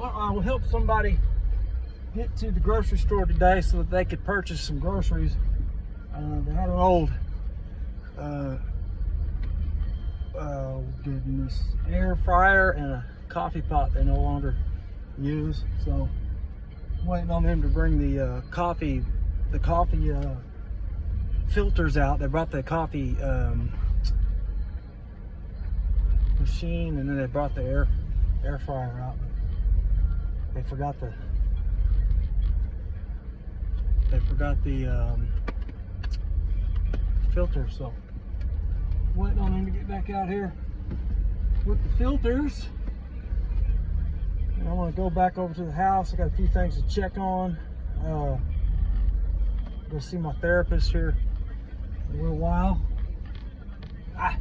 Well, I will help somebody get to the grocery store today so that they could purchase some groceries. They had an old, goodness, air fryer and a coffee pot they no longer use. So I'm waiting on them to bring the coffee filters out. They brought the coffee machine, and then they brought the air fryer out. They forgot the filter, so waiting on them to get back out here with the filters. And I want to go back over to the house. I got a few things to check on. Go see my therapist here in a little while.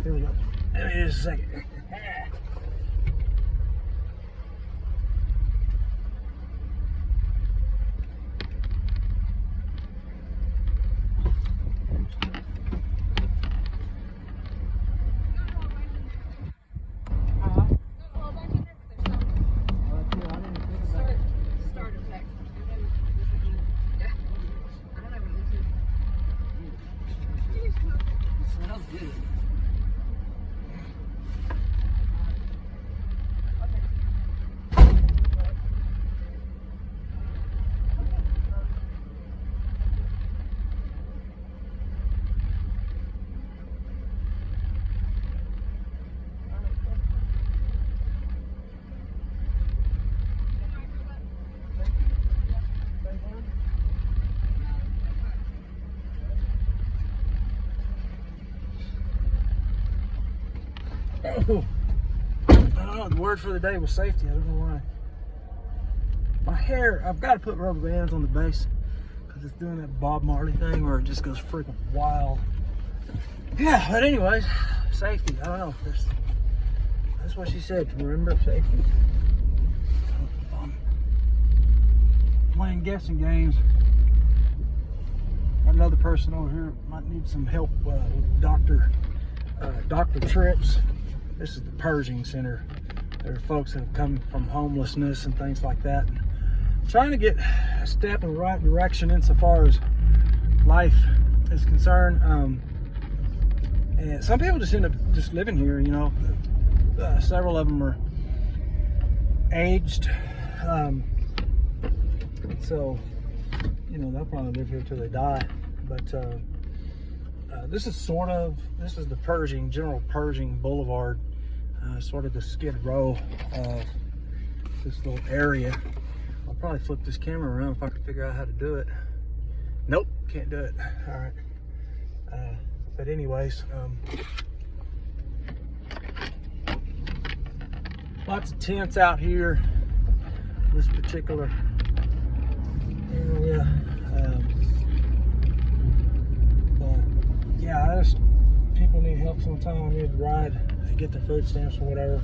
Here we go. Give me just a second. Oh, the word for the day was safety. I don't know why. My hair, I've got to put rubber bands on the base because it's doing that Bob Marley thing where it just goes freaking wild. Yeah, but anyways, safety. I don't know. That's what she said. Remember, safety. Playing guessing games. Got another person over here might need some help with Dr. Trips. This is the purging center. There are folks that have come from homelessness and things like that. Trying to get a step in the right direction insofar as life is concerned. And some people just end up just living here, you know. Several of them are aged. So, you know, they'll probably live here till they die. But this is the purging, general purging boulevard. Sort of the Skid Row of this little area. I'll probably flip this camera around if I can figure out how to do it. Nope, can't do it. All right. But anyways, lots of tents out here. This particular area. But yeah, people need help sometime. Need to ride. Get their food stamps or whatever,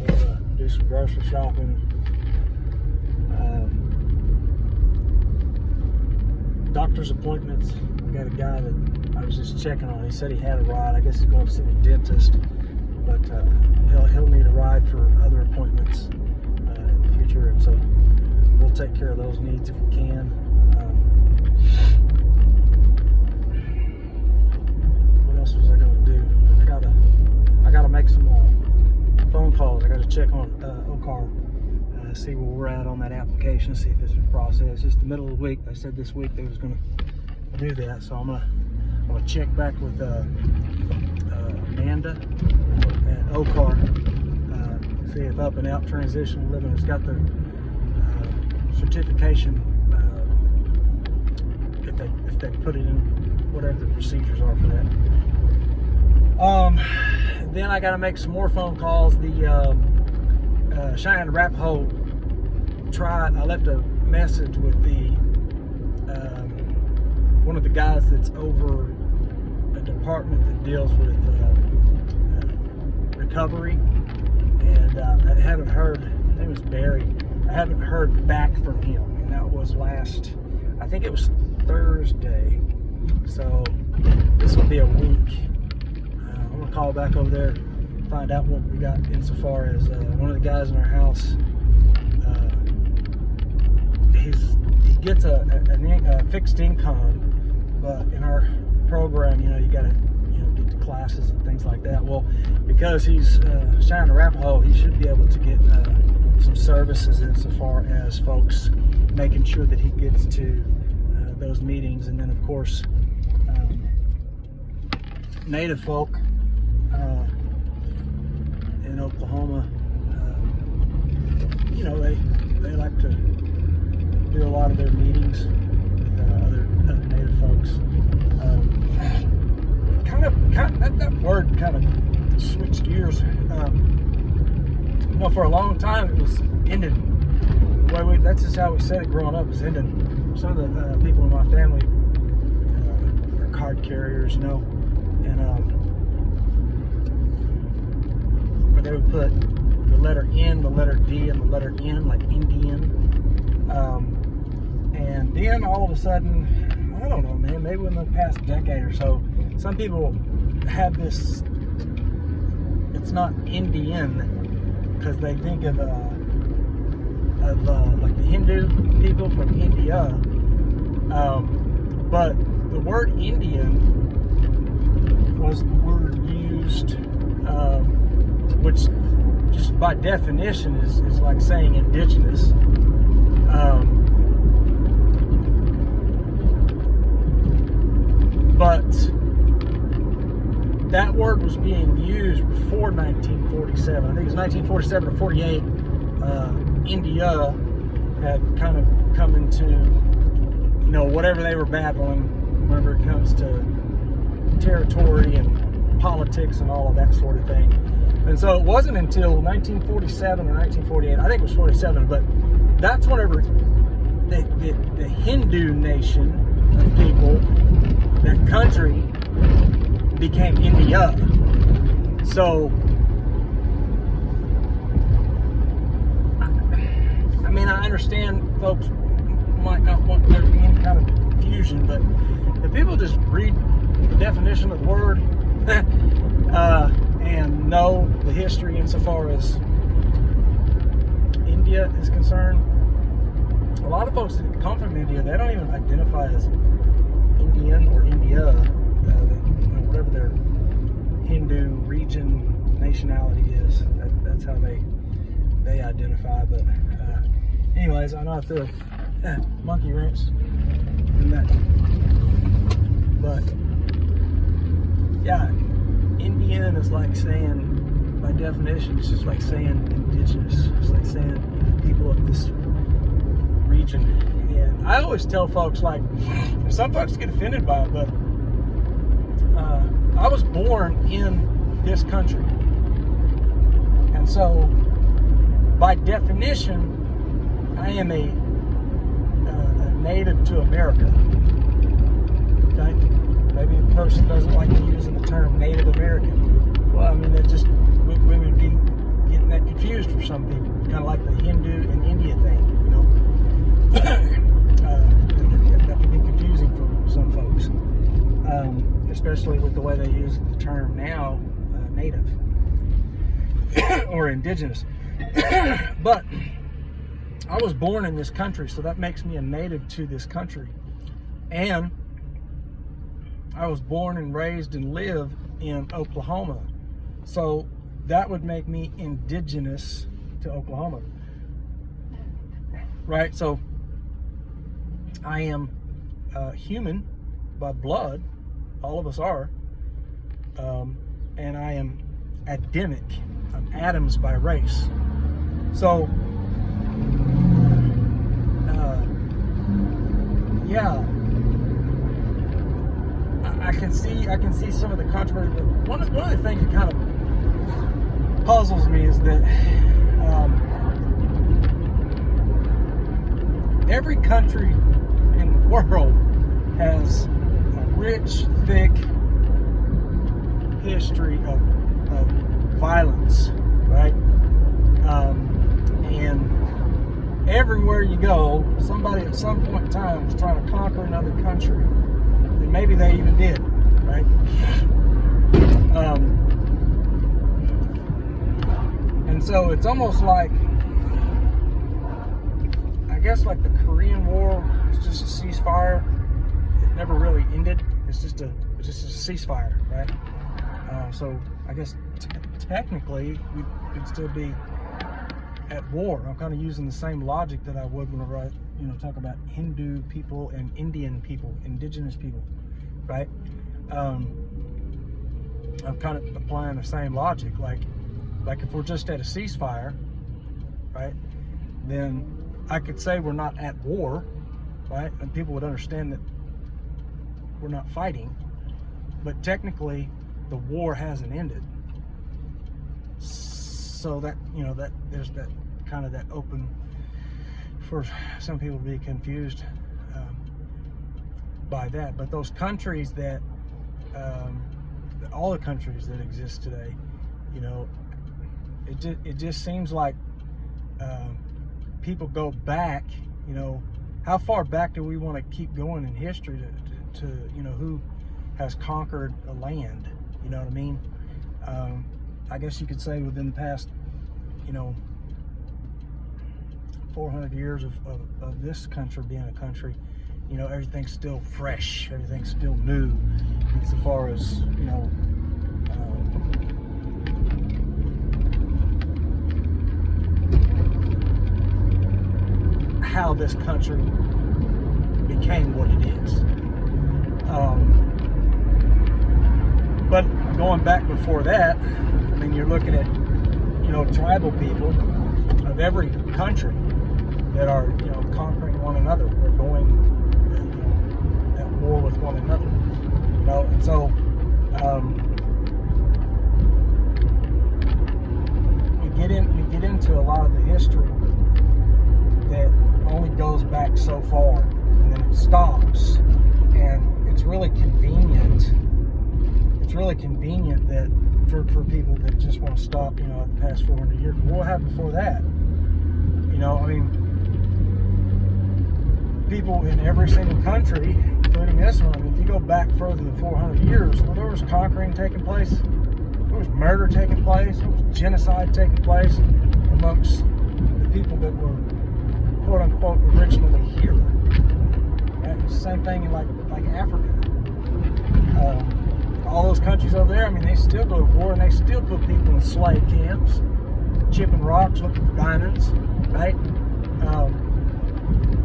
or do some grocery shopping. Doctor's appointments. I got a guy that I was just checking on. He said he had a ride. I guess he's going to see the dentist, but he'll need a ride for other appointments in the future, and so we'll take care of those needs if we can. What else was I going to do? I gotta make some phone calls. I gotta check on OCAR, see where we're at on that application, see if it's been processed. It's the middle of the week. They said this week they was gonna do that, so I'm gonna check back with Amanda at OCAR, see if Up and Out Transitional Living has got their certification, if they put it in, whatever the procedures are for that. Then I got to make some more phone calls. The Cheyenne Arapaho tribe. I left a message with the one of the guys that's over a department that deals with recovery, and I haven't heard. His name was Barry. I haven't heard back from him, and that was I think it was Thursday. So this will be a week. I'm gonna call back over there, find out what we got insofar as one of the guys in our house gets a fixed income, but in our program, you got to get to classes and things like that. Well, because he's Cheyenne Arapaho, he should be able to get some services insofar as folks making sure that he gets to those meetings. And then of course Native folk in Oklahoma, they like to do a lot of their meetings with other Native folks. That word kind of switched gears. For a long time it was Indian. That's just how we said it growing up, is Indian. Some of the people in my family are card carriers, and where they would put the letter N, the letter D, and the letter N, like Indian. And then all of a sudden, I don't know, man, maybe in the past decade or so, some people have this, it's not Indian, because they think of like the Hindu people from India, but the word Indian was the word used, which just by definition is like saying indigenous. But that word was being used before 1947. I think it was 1947 or 48. India had kind of come into, whatever they were battling whenever it comes to territory and politics and all of that sort of thing. And so it wasn't until 1947 or 1948, I think it was 47, but that's whenever the Hindu nation of people, that country, became India. So, I understand folks might not want there to be any kind of confusion, but if people just read the definition of the word and know the history insofar as India is concerned, a lot of folks that come from India, they don't even identify as Indian or India, whatever their Hindu region nationality is. That's how they identify. But anyways, I know I threw a monkey wrench in that, but yeah, Indian is like saying, by definition, it's just like saying indigenous. It's like saying people of this region. And I always tell folks, like, some folks get offended by it, but I was born in this country, and so by definition I am a native to America. Okay, maybe a person doesn't like using the term Native American. Well, that just we would be getting that confused for some people, kind of like the Hindu and India thing, that can be confusing for some folks, especially with the way they use the term now, native or indigenous. But I was born in this country, so that makes me a native to this country. And I was born and raised and live in Oklahoma, so that would make me indigenous to Oklahoma, right? So I am human by blood, all of us are, and I am Adamic, I'm Adams by race. So yeah, I can see some of the controversy, but one of the things that kind of puzzles me is that every country in the world has a rich, thick history of violence, right? And everywhere you go, somebody at some point in time was trying to conquer another country, and maybe they even did, right? And so it's almost like, I guess like the Korean War is just a ceasefire. It never really ended. It's just a ceasefire, right? So I guess technically we'd still be at war. I'm kind of using the same logic that I would whenever I, talk about Hindu people and Indian people, indigenous people, right? I'm kind of applying the same logic. Like if we're just at a ceasefire, right? Then I could say we're not at war, right? And people would understand that we're not fighting. But technically, the war hasn't ended. So that, that there's that kind of that open for some people to be confused by that. But those countries that, all the countries that exist today, it just seems like people go back, how far back do we want to keep going in history to who has conquered a land, you know what I mean? I guess you could say within the past, 400 years of this country being a country, everything's still fresh, everything's still new, insofar as, how this country became what it is. But going back before that, I mean, you're looking at, tribal people of every country that are, conquering one another or going, at war with one another. And so we get into a lot of the history that only goes back so far, and then it stops. And it's really convenient. It's really convenient that for people that just want to stop, at the past 400 years. What happened before that? People in every single country, including this one, if you go back further than 400 years, well, there was conquering taking place, there was murder taking place, there was genocide taking place amongst the people that were, quote unquote, originally here. And it's the same thing in like Africa. All those countries over there, they still go to war and they still put people in slave camps, chipping rocks, looking for diamonds, right?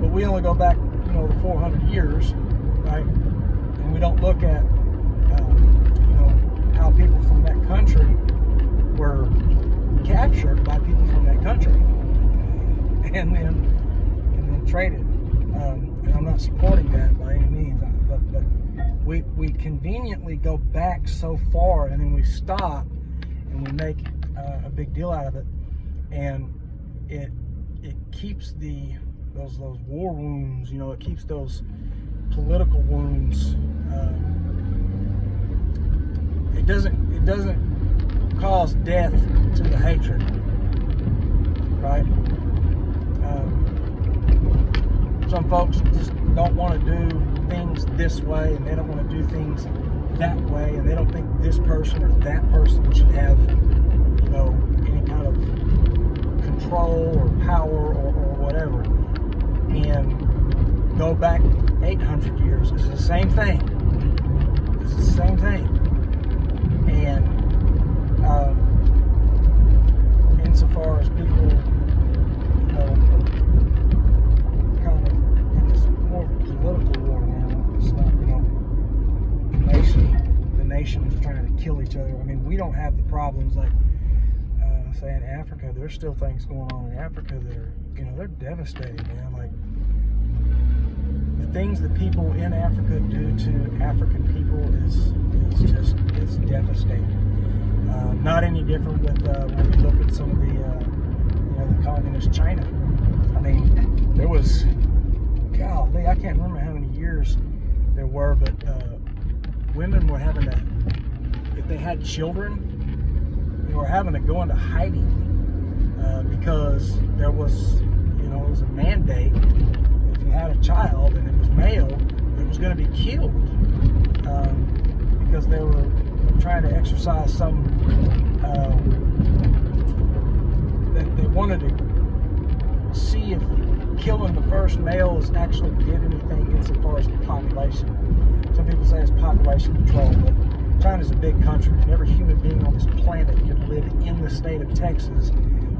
But we only go back, the 400 years, right? And we don't look at, how people from that country were captured by people from that country and then traded. And I'm not supporting that by any means, but we conveniently go back so far and then we stop and we make a big deal out of it, and it keeps those war wounds, it keeps those political wounds. It doesn't cause death to the hatred, right? Some folks just don't want to do things this way, and they don't want to do things that way, and they don't think this person or that person should have, any kind of control or power or whatever. And go back 800 years, it's the same thing. It's the same thing. And insofar as people, kind of in this more political war now, it's not, the nation is trying to kill each other. We don't have the problems like, say in Africa. There's still things going on in Africa that are, they're devastating, man. Like, the things that people in Africa do to African people is it's devastating. Not any different with when you look at some of the the communist China. There was, golly, I can't remember how many years there were, but women were having to, if they had children, they were having to go into hiding because there was, it was a mandate. If you had a child and it was male, it was going to be killed because they were trying to exercise some, that they wanted to see if killing the first males actually did anything insofar as the population. Some people say it's population control, but China's a big country, and every human being on this planet can live in the state of Texas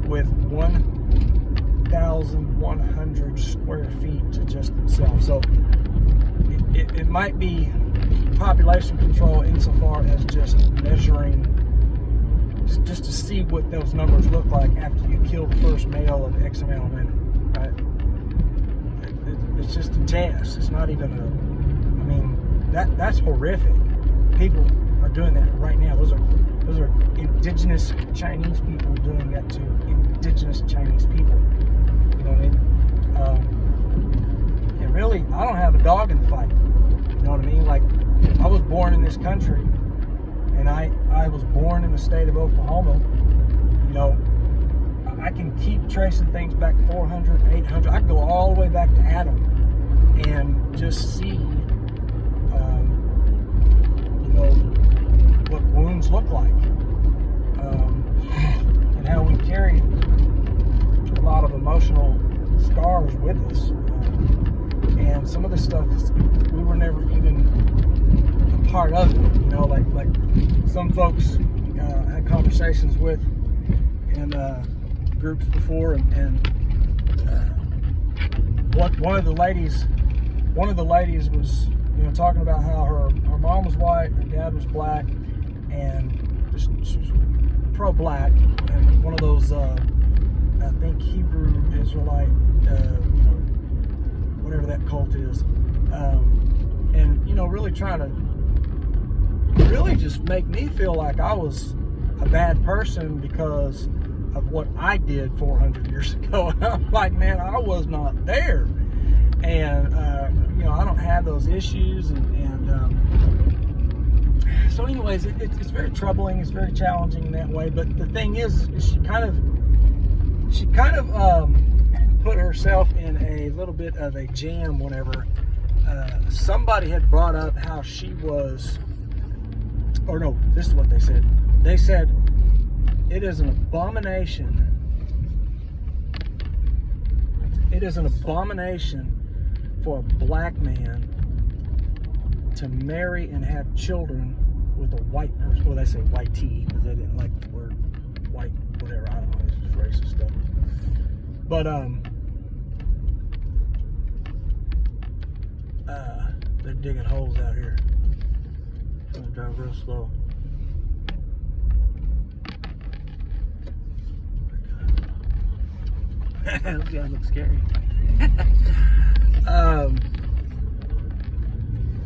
with 1,100 square feet to just themselves. So it might be population control insofar as just measuring, just to see what those numbers look like after you kill the first male of X amount of women, right? It's just a test. It's not even that's horrific. People are doing that right now. Those are indigenous Chinese people doing that to indigenous Chinese people. You know what I mean? And really, I don't have a dog in the fight. You know what I mean? Like, I was born in this country, and I was born in the state of Oklahoma. You know, I can keep tracing things back 400, 800. I can go all the way back to Adam and just see, what wounds look like, and how we carry a lot of emotional scars with us. And some of the stuff we were never even a part of it. You know, like some folks had conversations with in groups before, and one of the ladies was, you know, talking about how her mom was white, her dad was black, and she was pro-black, and one of those I think Hebrew Israelite, whatever that cult is, and you know, really trying to really just make me feel like I was a bad person because of what I did 400 years ago. And I'm like, man, I was not there, and you know, I don't have those issues, and so anyways, it's very troubling. It's very challenging in that way. But the thing is she kind of put herself in a little bit of a jam whenever somebody had brought up how she was, or no, this is what they said. They said it is an abomination. It is an abomination for a black man to marry and have children with a white person. Well, they say white tea because they didn't like the word white, whatever. I don't know. It's just racist stuff. But they're digging holes out here. I'm gonna drive real slow. Those guys look scary.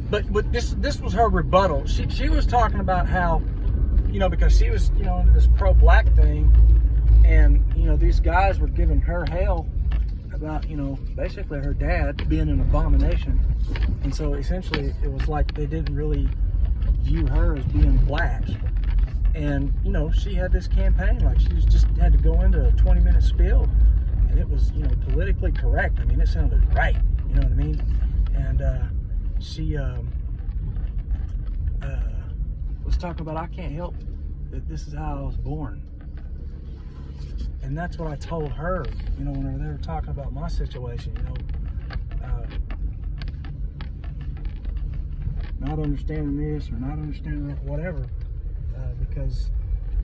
But this was her rebuttal. She was talking about how, you know, because she was, you know, into this pro-black thing, and you know, these guys were giving her hell about, you know, basically her dad being an abomination, and so essentially it was like they didn't really view her as being black. And you know, she had this campaign like she just had to go into a 20-minute spiel, and it was, you know, politically correct. I mean, it sounded right. You know what I mean? And she was talking about, I can't help that this is how I was born. And that's what I told her, you know, whenever they were talking about my situation, you know, not understanding this or not understanding that, whatever, because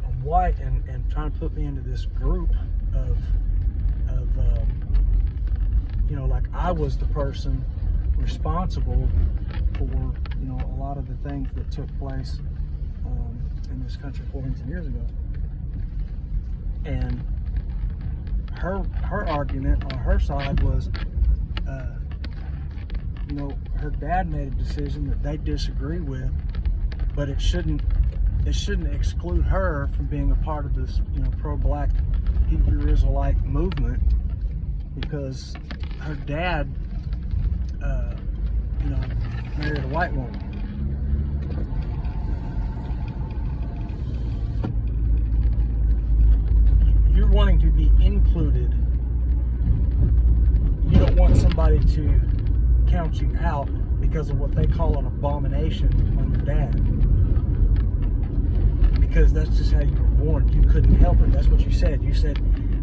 I'm white, and trying to put me into this group of you know, like I was the person responsible for, you know, a lot of the things that took place in this country 400 years ago. And her argument on her side was, you know, her dad made a decision that they disagree with, but it shouldn't exclude her from being a part of this, you know, pro-black Hebrew Israelite movement, because her dad, you know, married a white woman. You're wanting to be included. You don't want somebody to count you out because of what they call an abomination on your dad. Because that's just how you were born. You couldn't help it. That's what you said. You said,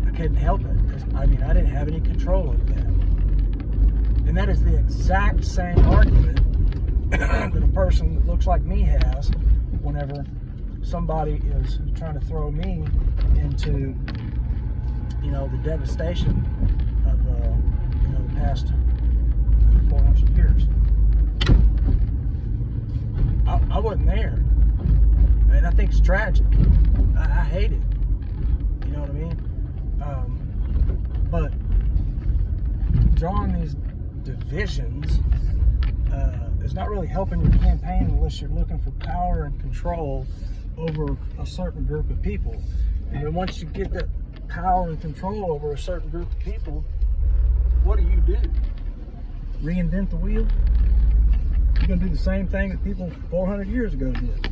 I couldn't help it. I mean, I didn't have any control over that. And that is the exact same argument that a person that looks like me has whenever somebody is trying to throw me into, you know, the devastation of, you know, the past 400 years. I wasn't there, and I think it's tragic. I hate it. You know what I mean? But drawing these divisions is not really helping your campaign unless you're looking for power and control over a certain group of people. And then once you get that power and control over a certain group of people, what do? Reinvent the wheel? You're going to do the same thing that people 400 years ago did.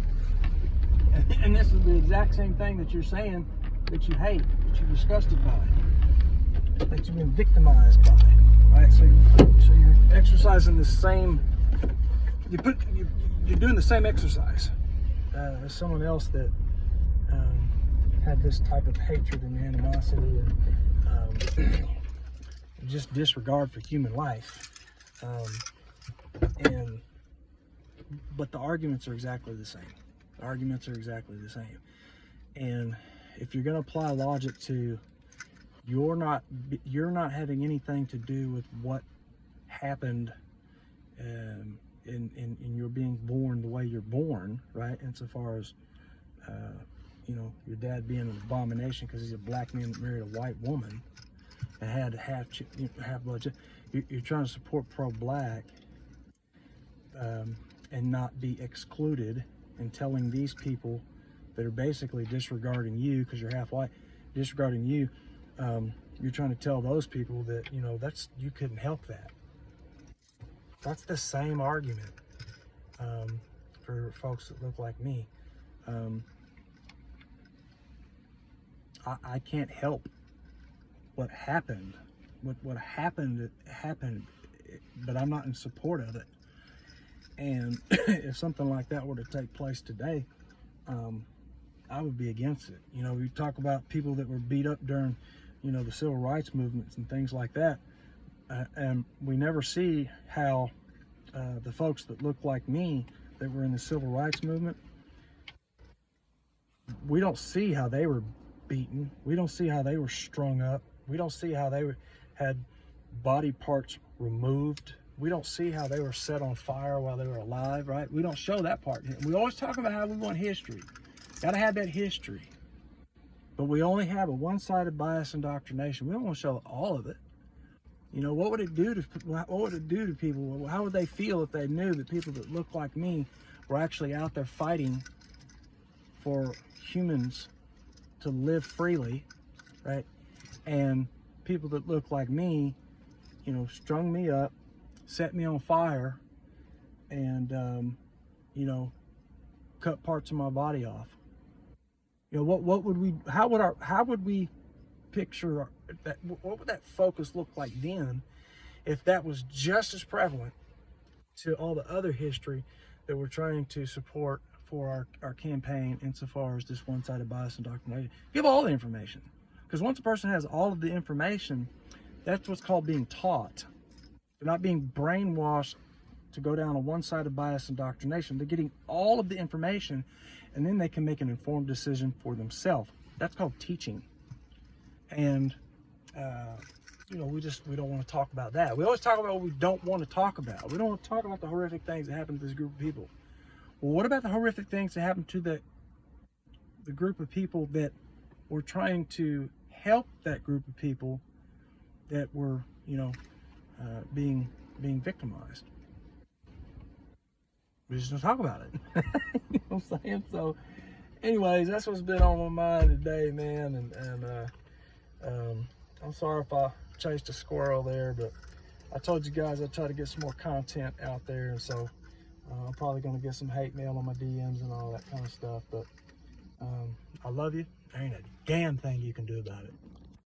And this is the exact same thing that you're saying that you hate, that you're disgusted by, that you've been victimized by, right? So you're exercising the same, you're doing the same exercise as someone else that had this type of hatred and animosity and just disregard for human life. But the arguments are exactly the same. The arguments are exactly the same. And if you're going to apply logic to you're not having anything to do with what happened in your being born the way you're born, right? Insofar as you know, your dad being an abomination because he's a black man that married a white woman and had half blood. You're trying to support pro-black and not be excluded, and telling these people that are basically disregarding you because you're half white, disregarding you. You're trying to tell those people that, you know, you couldn't help that. That's the same argument for folks that look like me. I can't help what happened. What happened, but I'm not in support of it. And if something like that were to take place today, I would be against it. You know, we talk about people that were beat up during, you know, the civil rights movements and things like that, and we never see how the folks that look like me that were in the civil rights movement, we don't see how they were beaten. We don't see how they were strung up. We don't see how they had body parts removed. We don't see how they were set on fire while they were alive, right? We don't show that part. We always talk about how we want history. Got to have that history. But we only have a one-sided bias indoctrination. We don't want to show all of it. You know, what would it do to people? How would they feel if they knew that people that look like me were actually out there fighting for humans to live freely, right? And people that look like me, you know, strung me up, set me on fire, and you know, cut parts of my body off. You know, how would we picture that? What would that focus look like then if that was just as prevalent to all the other history that we're trying to support for our campaign insofar as this one-sided bias indoctrination? Give all the information, because once a person has all of the information, that's what's called being taught. They're not being brainwashed to go down a one-sided bias indoctrination. They're getting all of the information, and then they can make an informed decision for themselves. That's called teaching. And you know, we don't want to talk about that. We always talk about what we don't want to talk about. We don't want to talk about the horrific things that happen to this group of people. Well, what about the horrific things that happen to the group of people that were trying to help that group of people that were, you know, being victimized? We just don't talk about it. You know what I'm saying? So anyways, that's what's been on my mind today, man. And I'm sorry if I chased a squirrel there, but I told you guys I'd try to get some more content out there. And so I'm probably going to get some hate mail on my DMs and all that kind of stuff. But I love you. There ain't a damn thing you can do about it.